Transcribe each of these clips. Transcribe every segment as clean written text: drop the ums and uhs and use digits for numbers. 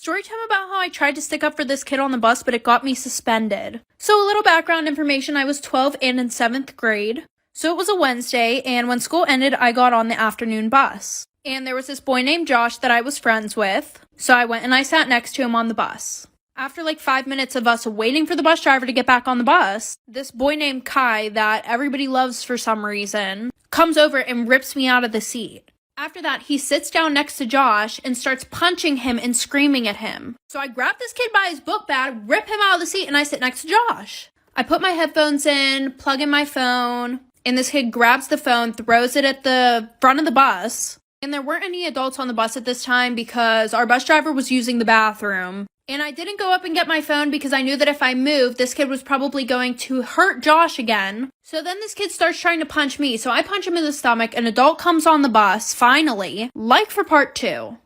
Story time about how I tried to stick up for this kid on the bus, but it got me suspended. So a little background information, I was 12 and in 7th grade. So it was a Wednesday, and when school ended, I got on the afternoon bus. And there was this boy named Josh that I was friends with. So I went and I sat next to him on the bus. After like 5 minutes of us waiting for the bus driver to get back on the bus, this boy named Kai, that everybody loves for some reason, comes over and rips me out of the seat. After that, he sits down next to Josh and starts punching him and screaming at him. So I grab this kid by his book bag, rip him out of the seat, and I sit next to Josh. I put my headphones in, plug in my phone, and this kid grabs the phone, throws it at the front of the bus. And there weren't any adults on the bus at this time because our bus driver was using the bathroom. And I didn't go up and get my phone because I knew that if I moved, this kid was probably going to hurt Josh again. So then this kid starts trying to punch me. So I punch him in the stomach. An adult comes on the bus, finally, like for part 2.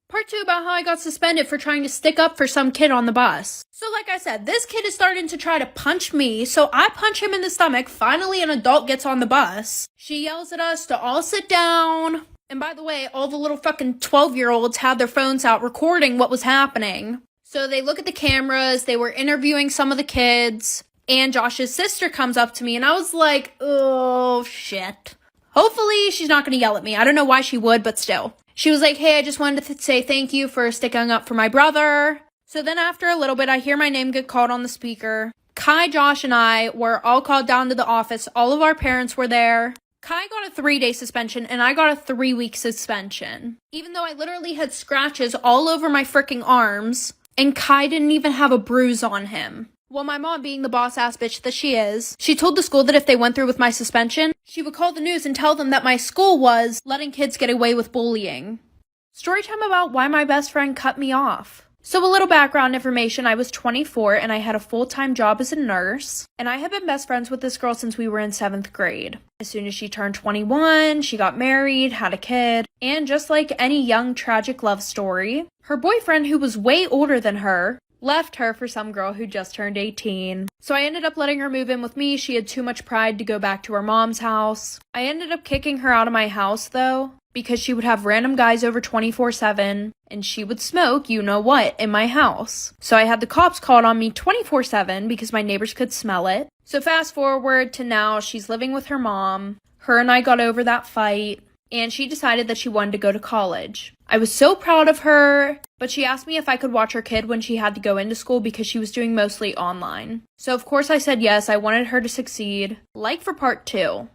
Part 2 about how I got suspended for trying to stick up for some kid on the bus. So like I said, this kid is starting to try to punch me. So I punch him in the stomach. Finally, an adult gets on the bus. She yells at us to all sit down. And by the way, all the little fucking 12-year-olds had their phones out recording what was happening. So they look at the cameras, they were interviewing some of the kids, and Josh's sister comes up to me, and I was like, oh, shit. Hopefully she's not going to yell at me. I don't know why she would, but still. She was like, hey, I just wanted to say thank you for sticking up for my brother. So then after a little bit, I hear my name get called on the speaker. Kai, Josh, and I were all called down to the office. All of our parents were there. Kai got a 3-day suspension, and I got a 3-week suspension. Even though I literally had scratches all over my freaking arms, and Kai didn't even have a bruise on him. Well, my mom, being the boss-ass bitch that she is, she told the school that if they went through with my suspension, she would call the news and tell them that my school was letting kids get away with bullying. Story time about why my best friend cut me off. So a little background information, I was 24 and I had a full-time job as a nurse, and I had been best friends with this girl since we were in 7th grade. As soon as she turned 21, she got married, had a kid, and just like any young tragic love story, her boyfriend, who was way older than her, left her for some girl who just turned 18. So I ended up letting her move in with me. She had too much pride to go back to her mom's house. I ended up kicking her out of my house though, because she would have random guys over 24/7, and she would smoke you know what in my house. So I had the cops called on me 24/7 because my neighbors could smell it. So fast forward to now, she's living with her mom. Her and I got over that fight, and she decided that she wanted to go to college. I was so proud of her, but she asked me if I could watch her kid when she had to go into school because she was doing mostly online. So of course I said yes, I wanted her to succeed. Like for part 2.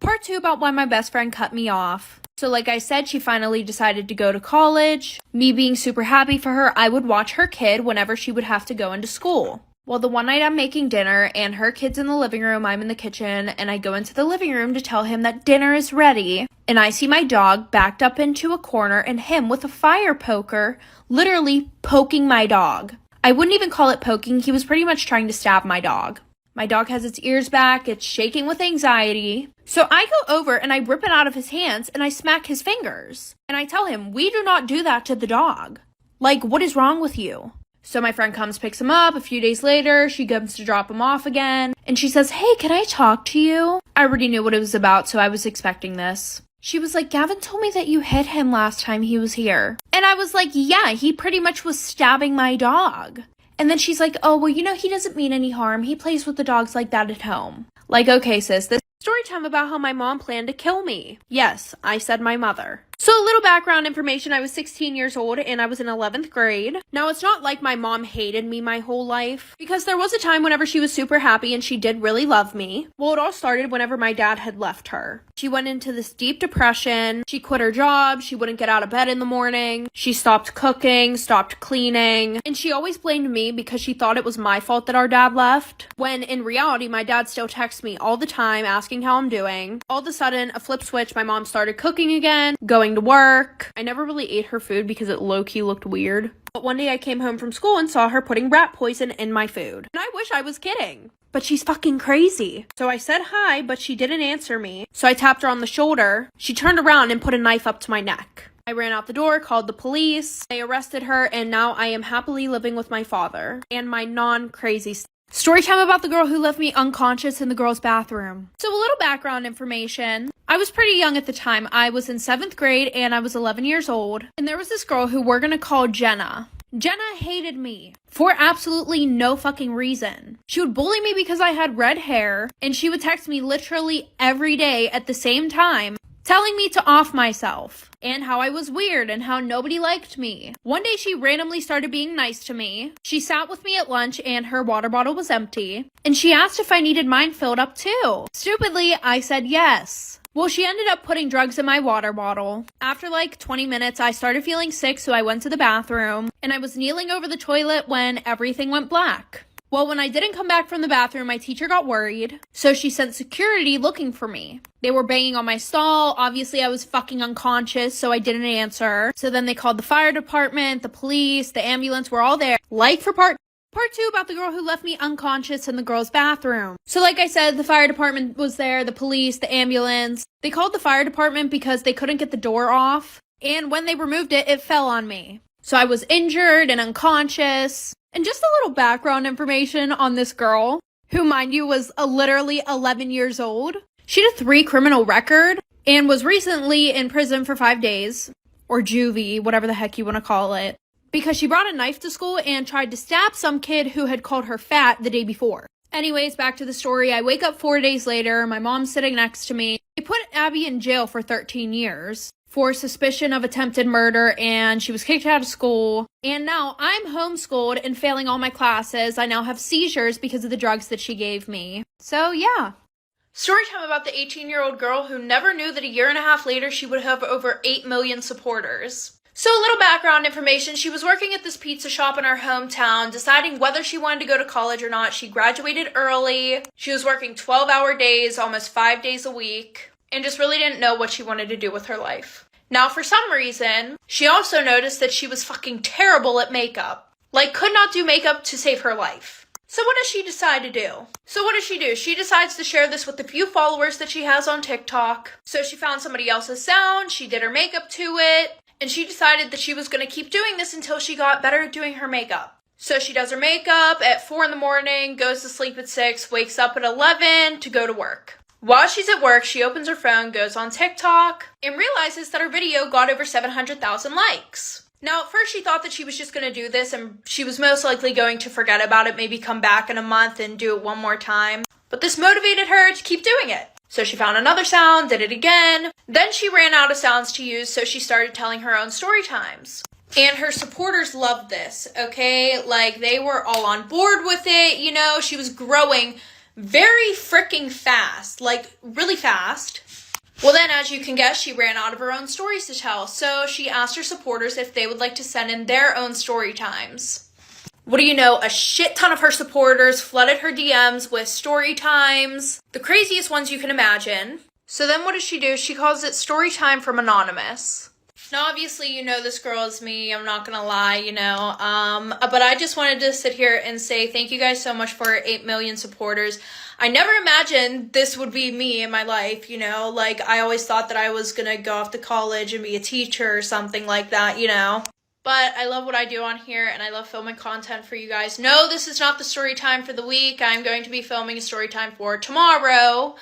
Part 2 about why my best friend cut me off. So like I said, she finally decided to go to college. Me being super happy for her, I would watch her kid whenever she would have to go into school. Well, the one night I'm making dinner and her kid's in the living room, I'm in the kitchen, and I go into the living room to tell him that dinner is ready. And I see my dog backed up into a corner and him with a fire poker literally poking my dog. I wouldn't even call it poking, he was pretty much trying to stab my dog. My dog has its ears back, it's shaking with anxiety. So I go over and I rip it out of his hands and I smack his fingers. And I tell him, we do not do that to the dog. Like, what is wrong with you? So my friend comes, picks him up. A few days later, she comes to drop him off again. And she says, hey, can I talk to you? I already knew what it was about, so I was expecting this. She was like, Gavin told me that you hit him last time he was here. And I was like, yeah, he pretty much was stabbing my dog. And then she's like, oh, well, you know, he doesn't mean any harm. He plays with the dogs like that at home. Like, okay, sis, this story time about how my mom planned to kill me. Yes, I said my mother. So a little background information, I was 16 years old and I was in 11th grade. Now, it's not like my mom hated me my whole life, because there was a time whenever she was super happy and she did really love me. Well, it all started whenever my dad had left her. She went into this deep depression. She quit her job. She wouldn't get out of bed in the morning. She stopped cooking, stopped cleaning, and she always blamed me because she thought it was my fault that our dad left, when in reality, my dad still texts me all the time asking how I'm doing. All of a sudden, a flip switch, my mom started cooking again, going to work. I never really ate her food because it low-key looked weird. But one day I came home from school and saw her putting rat poison in my food. And I wish I was kidding. But she's fucking crazy. So I said hi, but she didn't answer me. So I tapped her on the shoulder. She turned around and put a knife up to my neck. I ran out the door, called the police. They arrested her, and now I am happily living with my father and my non-crazy Story time about the girl who left me unconscious in the girls' bathroom. So a little background information. I was pretty young at the time. I was in 7th grade and I was 11 years old. And there was this girl who we're gonna call Jenna. Jenna hated me for absolutely no fucking reason. She would bully me because I had red hair, and she would text me literally every day at the same time, telling me to off myself, and how I was weird and how nobody liked me. One day she randomly started being nice to me. She sat with me at lunch and her water bottle was empty, and she asked if I needed mine filled up too. Stupidly, I said yes. Well, she ended up putting drugs in my water bottle. After like 20 minutes, I started feeling sick, so I went to the bathroom, and I was kneeling over the toilet when everything went black. Well, when I didn't come back from the bathroom, my teacher got worried, so she sent security looking for me. They were banging on my stall. Obviously, I was fucking unconscious, so I didn't answer. So then they called the fire department, the police, the ambulance were all there. Like for part 2 about the girl who left me unconscious in the girls' bathroom. So like I said, the fire department was there, the police, the ambulance. They called the fire department because they couldn't get the door off. And when they removed it, it fell on me. So I was injured and unconscious. And just a little background information on this girl, who mind you was literally 11 years old. She had a 3 criminal record and was recently in prison for 5 days. Or juvie, whatever the heck you want to call it. Because she brought a knife to school and tried to stab some kid who had called her fat the day before. Anyways, back to the story. I wake up 4 days later. My mom's sitting next to me. They put Abby in jail for 13 years for suspicion of attempted murder, and she was kicked out of school. And now I'm homeschooled and failing all my classes. I now have seizures because of the drugs that she gave me. So yeah. Story time about the 18-year-old girl who never knew that a year and a half later she would have over 8 million supporters. So a little background information, she was working at this pizza shop in her hometown, deciding whether she wanted to go to college or not. She graduated early, she was working 12-hour days, almost 5 days a week, and just really didn't know what she wanted to do with her life. Now, for some reason, she also noticed that she was fucking terrible at makeup. Like, could not do makeup to save her life. So what does she decide to do? She decides to share this with the few followers that she has on TikTok. So she found somebody else's sound, she did her makeup to it, and she decided that she was going to keep doing this until she got better at doing her makeup. So she does her makeup at 4 in the morning, goes to sleep at 6, wakes up at 11 to go to work. While she's at work, she opens her phone, goes on TikTok, and realizes that her video got over 700,000 likes. Now, at first she thought that she was just going to do this and she was most likely going to forget about it, maybe come back in a month and do it one more time. But this motivated her to keep doing it. So she found another sound, did it again. Then she ran out of sounds to use, so she started telling her own story times. And her supporters loved this, okay? Like, they were all on board with it, you know? She was growing very freaking fast, like, really fast. Well then, as you can guess, she ran out of her own stories to tell, so she asked her supporters if they would like to send in their own story times. What do you know, a shit ton of her supporters flooded her DMs with story times, the craziest ones you can imagine. So then what does she do? She calls it Story Time from Anonymous. Now obviously you know this girl is me, I'm not gonna lie, you know, but I just wanted to sit here and say thank you guys so much for 8 million supporters. I never imagined this would be me in my life, you know, like I always thought that I was gonna go off to college and be a teacher or something like that, you know. But I love what I do on here, and I love filming content for you guys. No, this is not the story time for the week. I'm going to be filming a story time for tomorrow.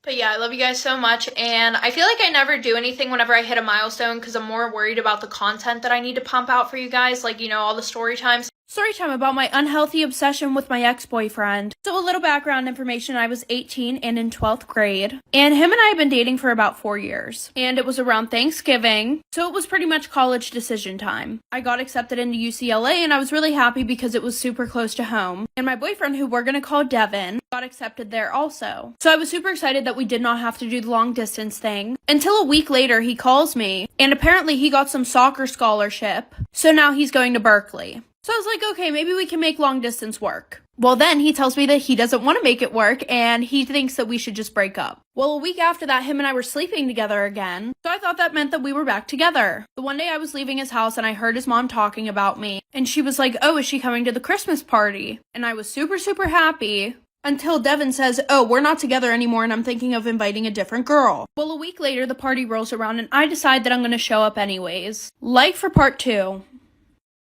But yeah, I love you guys so much, and I feel like I never do anything whenever I hit a milestone because I'm more worried about the content that I need to pump out for you guys, like, you know, all the story times. Story time about my unhealthy obsession with my ex-boyfriend. So a little background information, I was 18 and in 12th grade, and him and I have been dating for about 4 years, and it was around Thanksgiving, so it was pretty much college decision time. I got accepted into UCLA, and I was really happy because it was super close to home, and my boyfriend, who we're gonna call Devin, got accepted there also. So I was super excited that we did not have to do the long distance thing, until a week later he calls me, and apparently he got some soccer scholarship, so now he's going to Berkeley. So I was like, okay, maybe we can make long distance work. Well, then he tells me that he doesn't want to make it work and he thinks that we should just break up. Well, a week after that, him and I were sleeping together again. So I thought that meant that we were back together. The one day I was leaving his house and I heard his mom talking about me. And she was like, oh, is she coming to the Christmas party? And I was super, super happy. Until Devin says, oh, we're not together anymore and I'm thinking of inviting a different girl. Well, a week later, the party rolls around and I decide that I'm going to show up anyways. Like for part 2.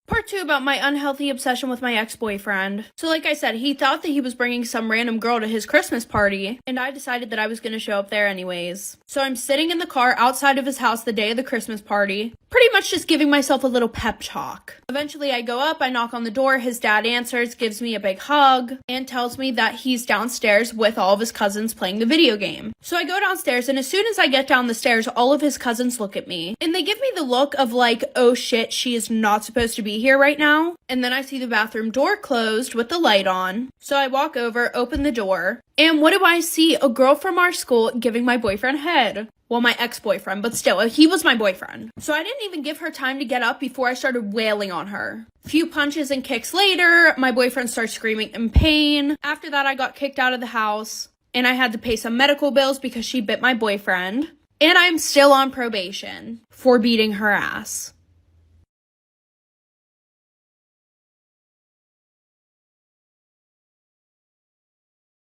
Part 2 about my unhealthy obsession with my ex-boyfriend. So like I said, he thought that he was bringing some random girl to his Christmas party, and I decided that I was going to show up there anyways. So I'm sitting in the car outside of his house the day of the Christmas party, pretty much just giving myself a little pep talk. Eventually I go up, I knock on the door, his dad answers, gives me a big hug, and tells me that he's downstairs with all of his cousins playing the video game. So I go downstairs, and as soon as I get down the stairs, all of his cousins look at me, and they give me the look of like, oh shit, she is not supposed to be here right now. And then I see the bathroom door closed with the light on. So I walk over, open the door, and what do I see? A girl from our school giving my boyfriend head. Well, my ex-boyfriend, but still, he was my boyfriend. So I didn't even give her time to get up before I started wailing on her. Few punches and kicks later, my boyfriend starts screaming in pain. After that, I got kicked out of the house, and I had to pay some medical bills because she bit my boyfriend. And I'm still on probation for beating her ass.